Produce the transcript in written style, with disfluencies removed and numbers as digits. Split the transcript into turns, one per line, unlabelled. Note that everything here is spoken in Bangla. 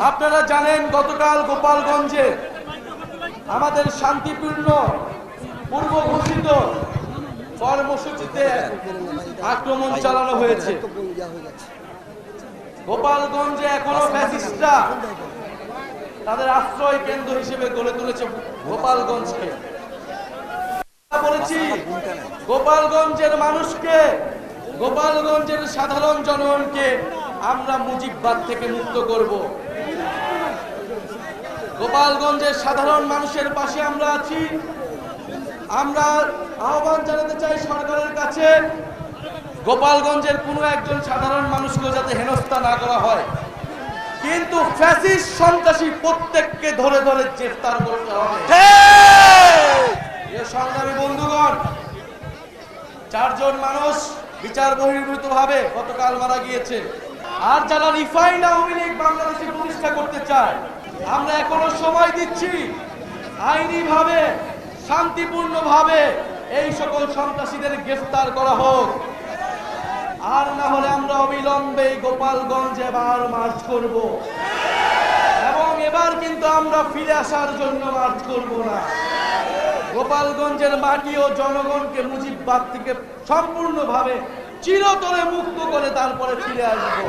আপনারা জানেন গতকাল গোপালগঞ্জে আমাদের শান্তিপূর্ণ পূর্ব ঘোষিত কর্মসূচিতে আক্রমণ চালানো হয়েছে। গোপালগঞ্জে এখনো ফ্যাসিস্টরা তাদের আশ্রয় কেন্দ্র হিসেবে গড়ে তুলেছে গোপালগঞ্জকে। বলেছি গোপালগঞ্জের মানুষকে, গোপালগঞ্জের সাধারণ জনগণকে আমরা মুজিববাদ থেকে মুক্ত করব। গোপালগঞ্জের সাধারণ মানুষের পাশে আমরা আছি। আমরা আহ্বান জানাতে চাই সরকারের কাছে, গোপালগঞ্জের কোনো একজন সাধারণ মানুষকে যাতে হেনস্থা না করা হয়, কিন্তু ফ্যাসিস্ট সন্ত্রাসী প্রত্যেককে ধরে ধরে গ্রেফতার করতে হবে। সংগ্রামী বন্ধুগণ, 4 জন মানুষ বিচার বহির্ভূত ভাবে গতকাল মারা গিয়েছে। আর যারা রিফাইন্ড আওয়ামী লীগ বাংলাদেশে প্রতিষ্ঠা করতে চায়, আমরা এখনো সময় দিচ্ছি। আইনি ভাবে শান্তিপূর্ণ ভাবে এই সকল সন্ত্রাসীদের গ্রেফতার করা হোক। আর না হলে আমরা অবিলম্বে গোপালগঞ্জে এবার মার্চ করব, এবং এবার কিন্তু আমরা ফিরে আসার জন্য মার্চ করব না। গোপালগঞ্জের মাটি ও জনগণকে মুজিববাদ থেকে সম্পূর্ণভাবে চিরতরে মুক্ত করে তারপরে ফিরে আসবো।